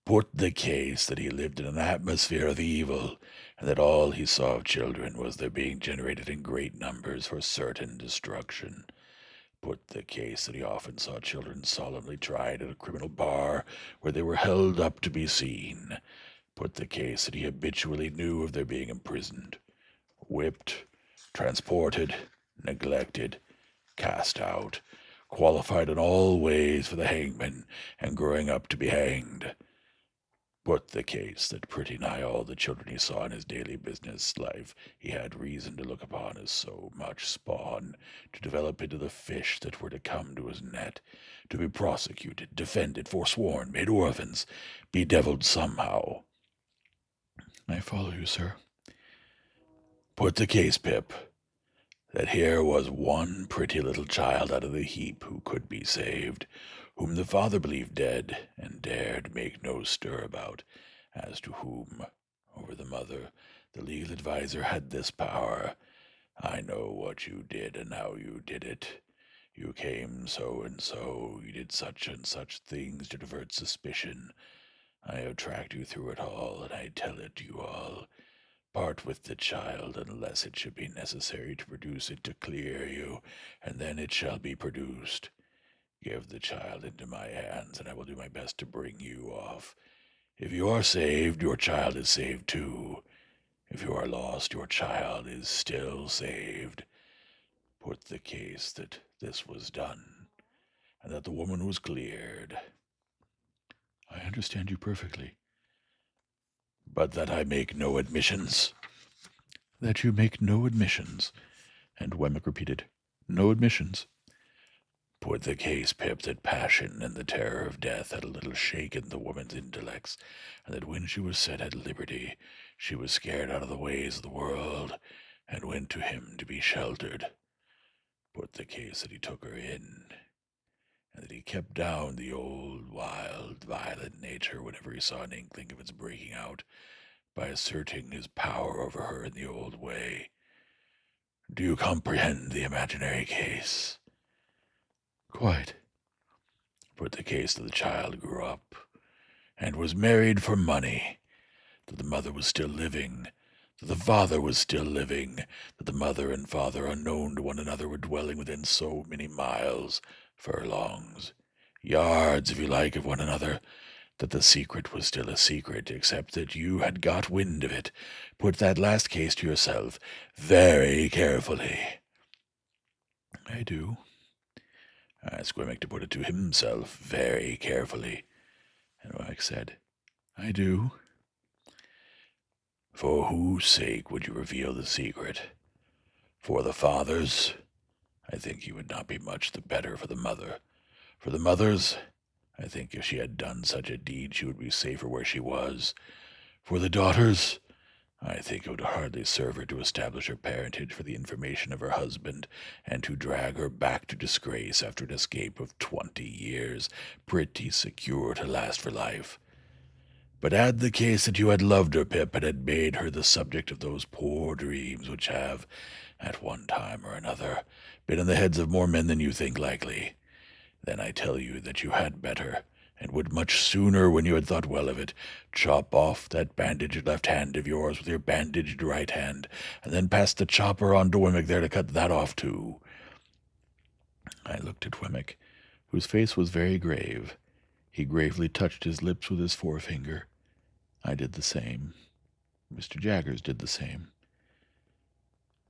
"Put the case that he lived in an atmosphere of evil, and that all he saw of children was their being generated in great numbers for certain destruction. Put the case that he often saw children solemnly tried at a criminal bar, where they were held up to be seen. Put the case that he habitually knew of their being imprisoned, whipped, transported, neglected, cast out, qualified in all ways for the hangman, and growing up to be hanged. Put the case that pretty nigh all the children he saw in his daily business life he had reason to look upon as so much spawn, to develop into the fish that were to come to his net, to be prosecuted, defended, forsworn, made orphans, bedeviled somehow." "I follow you, sir." "Put the case, Pip, that here was one pretty little child out of the heap who could be saved, whom the father believed dead, and dared make no stir about, as to whom, over the mother, the legal adviser had this power. I know what you did and how you did it. You came so and so, you did such and such things to divert suspicion. I have tracked you through it all, and I tell it to you all. Part with the child unless it should be necessary to produce it to clear you, and then it shall be produced. Give the child into my hands, and I will do my best to bring you off. If you are saved, your child is saved too. If you are lost, your child is still saved. Put the case that this was done, and that the woman was cleared, I understand you perfectly. but that I make no admissions. That you make no admissions. And Wemmick repeated, no admissions. Put the case, Pip, that passion and the terror of death had a little shaken the woman's intellects, and that when she was set at liberty, she was scared out of the ways of the world, and went to him to be sheltered. Put the case that he took her in, and that he kept down the old, wild, violent nature whenever he saw an inkling of its breaking out, by asserting his power over her in the old way. Do you comprehend the imaginary case? Quite. Put the case that the child grew up, and was married for money, that the mother was still living, that the father was still living, that the mother and father, unknown to one another, were dwelling within so many miles, furlongs, yards, if you like, of one another, that the secret was still a secret, except that you had got wind of it. Put that last case to yourself very carefully. I do. Ask Wemmick to put it to himself very carefully. And Wemmick said, I do. For whose sake would you reveal the secret? For the father's? I think you would not be much the better for the mother. For the mother's? I think if she had done such a deed she would be safer where she was. For the daughter's? I think it would hardly serve her to establish her parentage for the information of her husband, and to drag her back to disgrace after an escape of 20 years, pretty secure to last for life. But add the case that you had loved her, Pip, and had made her the subject of those poor dreams which have, at one time or another, been in the heads of more men than you think likely. Then I tell you that you had better, and would much sooner, when you had thought well of it, chop off that bandaged left hand of yours with your bandaged right hand, and then pass the chopper on to Wemmick there to cut that off too. I looked at Wemmick, whose face was very grave. He gravely touched his lips with his forefinger. I did the same. Mr. Jaggers did the same.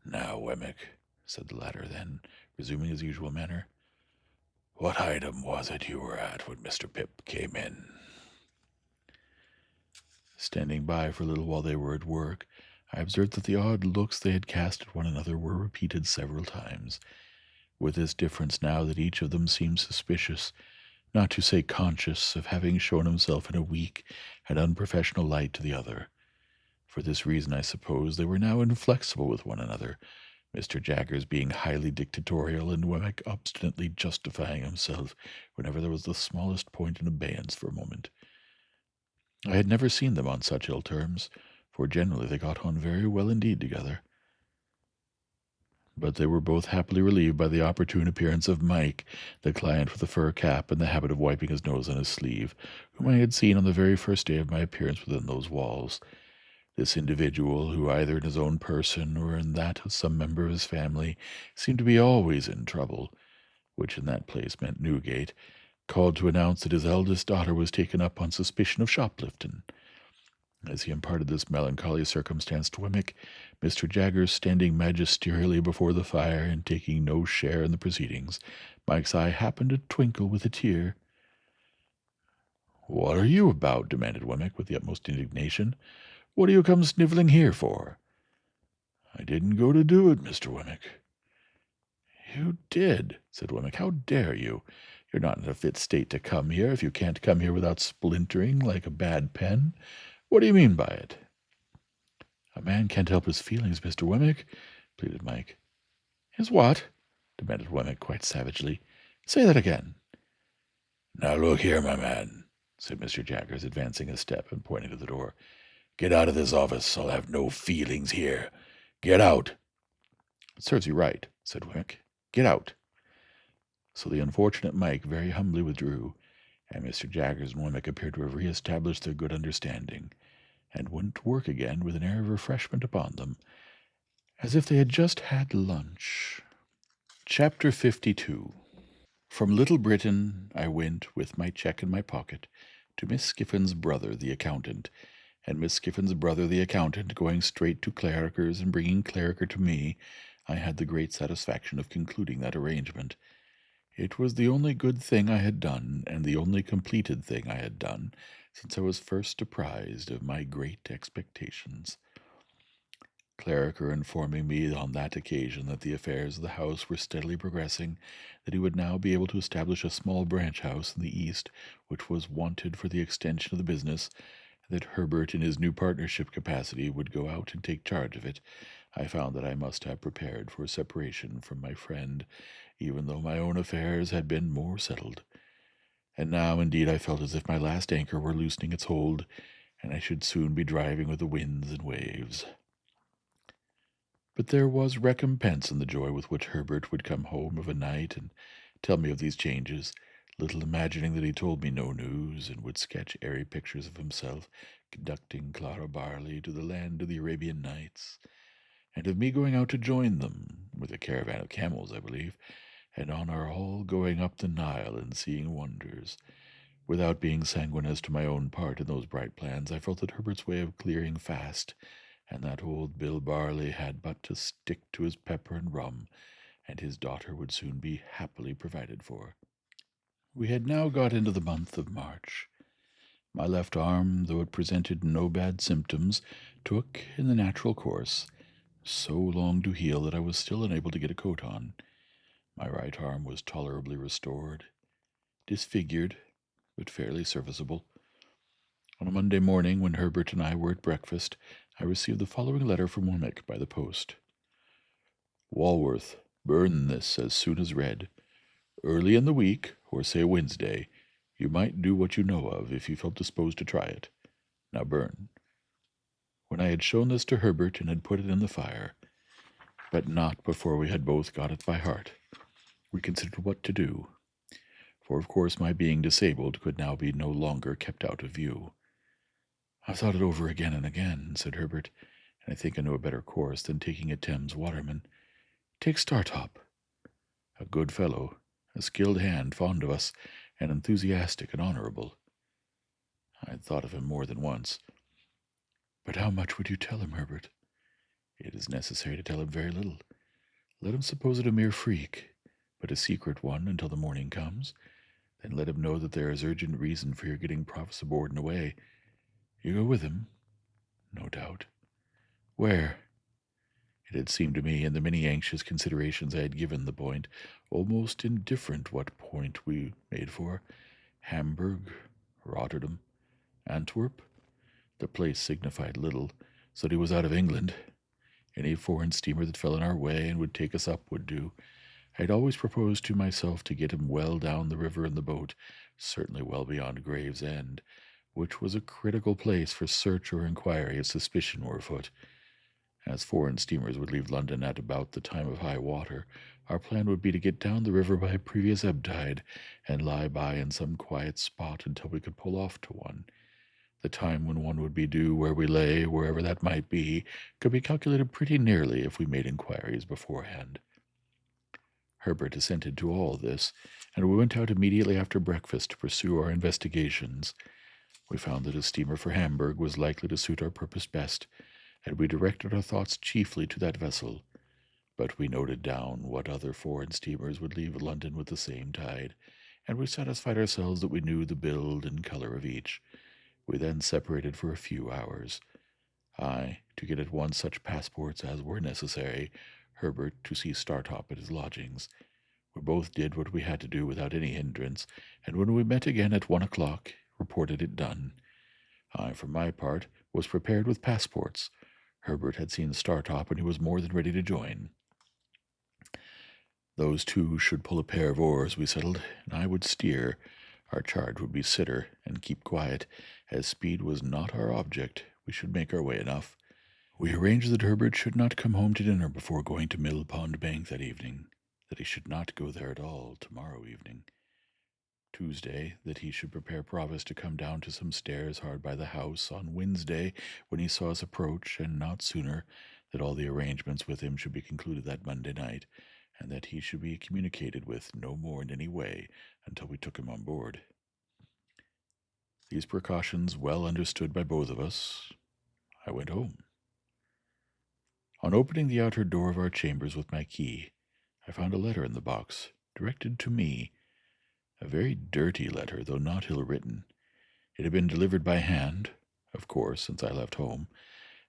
Now, Wemmick, said the latter then, resuming his usual manner, what item was it you were at when Mr. Pip came in? Standing by for a little while they were at work, I observed that the odd looks they had cast at one another were repeated several times, with this difference now that each of them seemed suspicious, not to say conscious, of having shown himself in a weak and unprofessional light to the other. For this reason, I suppose, they were now inflexible with one another, Mr. Jaggers being highly dictatorial, and Wemmick obstinately justifying himself whenever there was the smallest point in abeyance for a moment. I had never seen them on such ill terms, for generally they got on very well indeed together. But they were both happily relieved by the opportune appearance of Mike, the client with the fur cap and the habit of wiping his nose on his sleeve, whom I had seen on the very first day of my appearance within those walls. This individual, who either in his own person or in that of some member of his family seemed to be always in trouble, which in that place meant Newgate, called to announce that his eldest daughter was taken up on suspicion of shoplifting. As he imparted this melancholy circumstance to Wemmick, Mr. Jaggers, standing magisterially before the fire and taking no share in the proceedings, Mike's eye happened to twinkle with a tear. "What are you about?" demanded Wemmick with the utmost indignation. "What do you come snivelling here for?" "I didn't go to do it, Mr. Wemmick." "You did," said Wemmick. "How dare you? You're not in a fit state to come here, if you can't come here without splintering like a bad pen. What do you mean by it?" "A man can't help his feelings, Mr. Wemmick," pleaded Mike. "His what?" demanded Wemmick quite savagely. "Say that again." "Now look here, my man," said Mr. Jaggers, advancing a step and pointing to the door. "Get out of this office. I'll have no feelings here. Get out." "It serves you right," said Wemmick. "Get out." So the unfortunate Mike very humbly withdrew, and Mr. Jaggers and Wemmick appeared to have re-established their good understanding, and went to work again with an air of refreshment upon them, as if they had just had lunch. Chapter 52. From Little Britain I went, with my cheque in my pocket, to Miss Skiffin's brother the accountant, and Miss Skiffin's brother the accountant going straight to Clarriker's and bringing Clarriker to me, I had the great satisfaction of concluding that arrangement. It was the only good thing I had done, and the only completed thing I had done, since I was first apprised of my great expectations. Clarriker informing me on that occasion that the affairs of the house were steadily progressing, that he would now be able to establish a small branch house in the east which was wanted for the extension of the business, and that Herbert in his new partnership capacity would go out and take charge of it, I found that I must have prepared for separation from my friend, even though my own affairs had been more settled. And now indeed I felt as if my last anchor were loosening its hold, and I should soon be driving with the winds and waves. But there was recompense in the joy with which Herbert would come home of a night and tell me of these changes, little imagining that he told me no news, and would sketch airy pictures of himself conducting Clara Barley to the land of the Arabian Nights, and of me going out to join them, with a caravan of camels, I believe, and on our all going up the Nile and seeing wonders. Without being sanguine as to my own part in those bright plans, I felt that Herbert's way of clearing fast, and that old Bill Barley had but to stick to his pepper and rum, and his daughter would soon be happily provided for. We had now got into the month of March. My left arm, though it presented no bad symptoms, took, in the natural course, so long to heal that I was still unable to get a coat on. My right arm was tolerably restored, disfigured, but fairly serviceable. On a Monday morning, when Herbert and I were at breakfast, I received the following letter from Wemmick by the post. Walworth, burn this as soon as read. Early in the week, or say Wednesday, you might do what you know of if you felt disposed to try it. Now burn. When I had shown this to Herbert and had put it in the fire, but not before we had both got it by heart, we considered what to do, for of course my being disabled could now be no longer kept out of view. I've thought it over again and again, said Herbert, and I think I know a better course than taking a Thames waterman. Take Startop. A good fellow, a skilled hand, fond of us, and enthusiastic and honorable. I had thought of him more than once. But how much would you tell him, Herbert? It is necessary to tell him very little. Let him suppose it a mere freak, but a secret one until the morning comes. Then let him know that there is urgent reason for your getting Provis aboard and away. You go with him? No doubt. Where? It had seemed to me, in the many anxious considerations I had given the point, almost indifferent what point we made for. Hamburg, Rotterdam, Antwerp? The place signified little, so that he was out of England. Any foreign steamer that fell in our way and would take us up would do. I had always proposed to myself to get him well down the river in the boat, certainly well beyond Gravesend, which was a critical place for search or inquiry if suspicion were afoot. As foreign steamers would leave London at about the time of high water, our plan would be to get down the river by previous ebb tide, and lie by in some quiet spot until we could pull off to one. The time when one would be due where we lay, wherever that might be, could be calculated pretty nearly if we made inquiries beforehand. Herbert assented to all this, and we went out immediately after breakfast to pursue our investigations. We found that a steamer for Hamburg was likely to suit our purpose best, and we directed our thoughts chiefly to that vessel. But we noted down what other foreign steamers would leave London with the same tide, and we satisfied ourselves that we knew the build and color of each. We then separated for a few hours. I, to get at once such passports as were necessary, Herbert to see Startop at his lodgings. We both did what we had to do without any hindrance, and when we met again at 1 o'clock, reported it done. I, for my part, was prepared with passports. Herbert had seen Startop, and he was more than ready to join. Those two should pull a pair of oars, we settled, and I would steer. Our charge would be sitter, and keep quiet. As speed was not our object, we should make our way enough. We arranged that Herbert should not come home to dinner before going to Mill Pond Bank that evening, that he should not go there at all tomorrow evening. Tuesday, that he should prepare Provis to come down to some stairs hard by the house on Wednesday, when he saw us approach, and not sooner, that all the arrangements with him should be concluded that Monday night, and that he should be communicated with no more in any way until we took him on board. These precautions well understood by both of us, I went home. On opening the outer door of our chambers with my key, I found a letter in the box, directed to me. A very dirty letter, though not ill-written. It had been delivered by hand, of course, since I left home,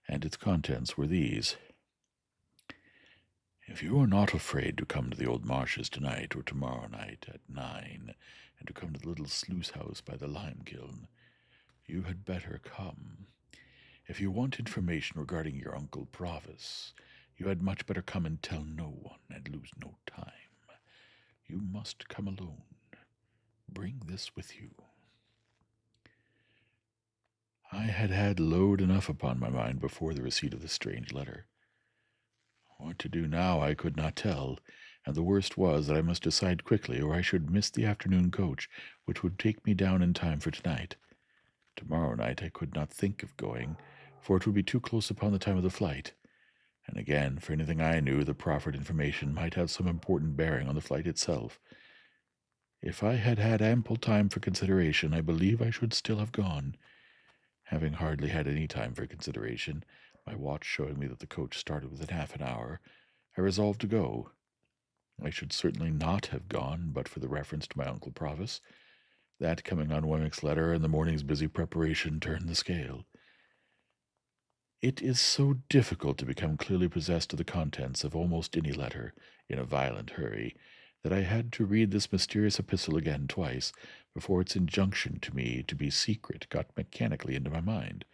and its contents were these. If you are not afraid to come to the old marshes tonight or tomorrow night at 9, and to come to the little sluice house by the lime kiln, you had better come. If you want information regarding your Uncle Provis, you had much better come and tell no one, and lose no time. You must come alone. Bring this with you. I had had load enough upon my mind before the receipt of this strange letter. What to do now I could not tell, and the worst was that I must decide quickly, or I should miss the afternoon coach, which would take me down in time for tonight. Tomorrow night I could not think of going, for it would be too close upon the time of the flight. And again, for anything I knew, the proffered information might have some important bearing on the flight itself. If I had had ample time for consideration, I believe I should still have gone. Having hardly had any time for consideration, my watch showing me that the coach started within half an hour, I resolved to go. I should certainly not have gone but for the reference to my Uncle Provis. That, coming on Wemmick's letter and the morning's busy preparation, turned the scale. It is so difficult to become clearly possessed of the contents of almost any letter in a violent hurry, that I had to read this mysterious epistle again twice before its injunction to me to be secret got mechanically into my mind.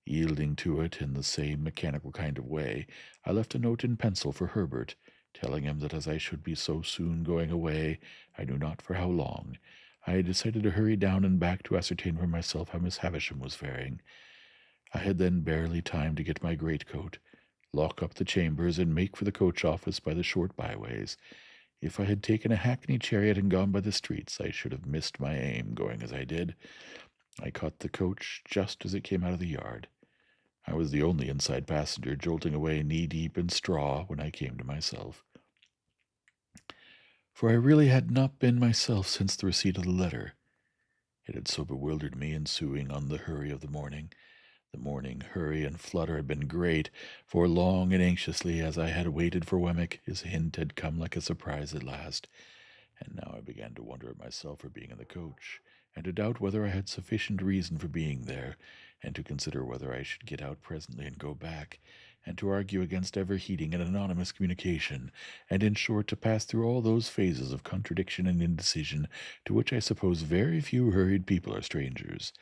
Yielding to it in the same mechanical kind of way, I left a note in pencil for Herbert, telling him that as I should be so soon going away, I knew not for how long, I had decided to hurry down and back to ascertain for myself how Miss Havisham was faring. I had then barely time to get my greatcoat, lock up the chambers, and make for the coach office by the short byways. If I had taken a hackney chariot and gone by the streets, I should have missed my aim, going as I did. I caught the coach just as it came out of the yard. I was the only inside passenger, jolting away knee-deep in straw when I came to myself. For I really had not been myself since the receipt of the letter. It had so bewildered me, ensuing on the hurry of the morning. The morning hurry and flutter had been great, for long and anxiously as I had waited for Wemmick, his hint had come like a surprise at last, and now I began to wonder at myself for being in the coach, and to doubt whether I had sufficient reason for being there, and to consider whether I should get out presently and go back, and to argue against ever heeding an anonymous communication, and in short to pass through all those phases of contradiction and indecision to which I suppose very few hurried people are strangers.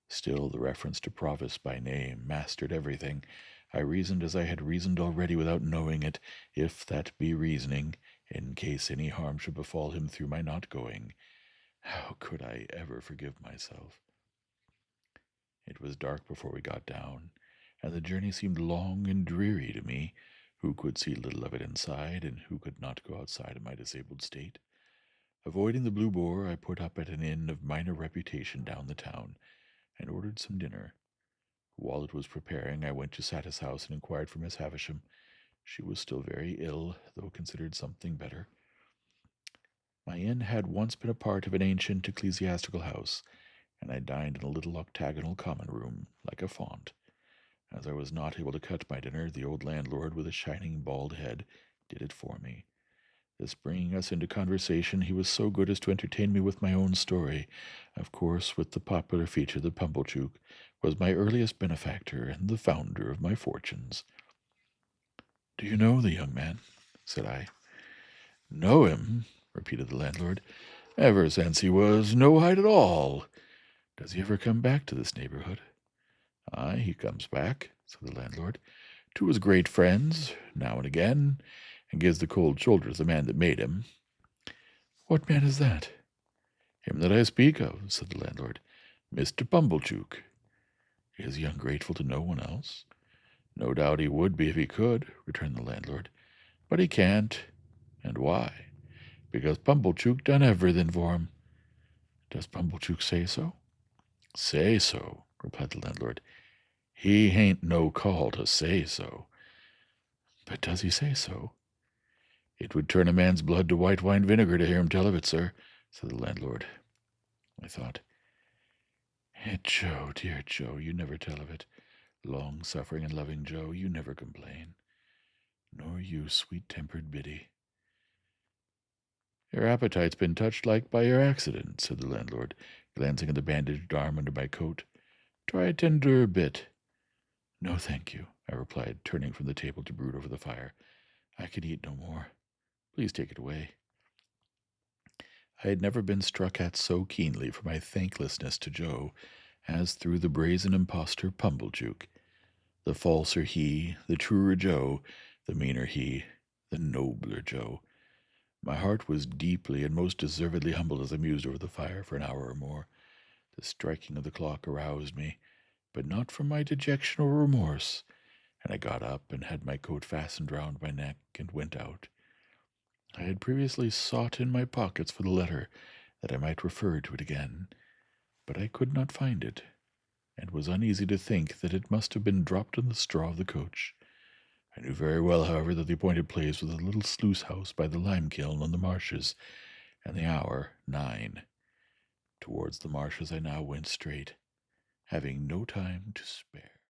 Still, the reference to Provis by name mastered everything. I reasoned as I had reasoned already without knowing it, if that be reasoning, in case any harm should befall him through my not going. How could I ever forgive myself? It was dark before we got down, and the journey seemed long and dreary to me, who could see little of it inside, and who could not go outside in my disabled state. Avoiding the Blue Boar, I put up at an inn of minor reputation down the town, and ordered some dinner. While it was preparing, I went to Satis House and inquired for Miss Havisham. She was still very ill, though considered something better. My inn had once been a part of an ancient ecclesiastical house, and I dined in a little octagonal common room, like a font. As I was not able to cut my dinner, the old landlord, with a shining bald head, did it for me. This bringing us into conversation, he was so good as to entertain me with my own story, of course with the popular feature that Pumblechook was my earliest benefactor and the founder of my fortunes. "Do you know the young man?" said I. "Know him?" repeated the landlord. "Ever since he was no height at all. Does he ever come back to this neighborhood?" "Aye, he comes back," said the landlord, "to his great friends, now and again, and gives the cold shoulder to the man that made him." "What man is that?" "Him that I speak of," said the landlord, "Mr. Pumblechook." "Is he ungrateful to no one else?" "No doubt he would be if he could," returned the landlord, "but he can't. And why? Because Pumblechook done everything for him. Does Pumblechook say so? Say so, replied the landlord. He hain't no call to say so. But does he say so? It would turn a man's blood to white wine vinegar to hear him tell of it, sir, said the landlord. I thought, Joe, dear Joe, you never tell of it. Long-suffering and loving Joe, you never complain. Nor you, sweet-tempered Biddy. Your appetite's been touched like by your accident, said the landlord, glancing at the bandaged arm under my coat. Try a tenderer bit. No, thank you, I replied, turning from the table to brood over the fire. I can eat no more. Please take it away. I had never been struck at so keenly for my thanklessness to Joe as through the brazen impostor Pumblechook. The falser he, the truer Joe, the meaner he, the nobler Joe. My heart was deeply and most deservedly humbled as I mused over the fire for an hour or more. The striking of the clock aroused me, but not from my dejection or remorse, and I got up and had my coat fastened round my neck and went out. I had previously sought in my pockets for the letter, that I might refer to it again, but I could not find it, and was uneasy to think that it must have been dropped in the straw of the coach. I knew very well, however, that the appointed place was a little sluice house by the lime kiln on the marshes, and the hour 9. Towards the marshes I now went straight, having no time to spare.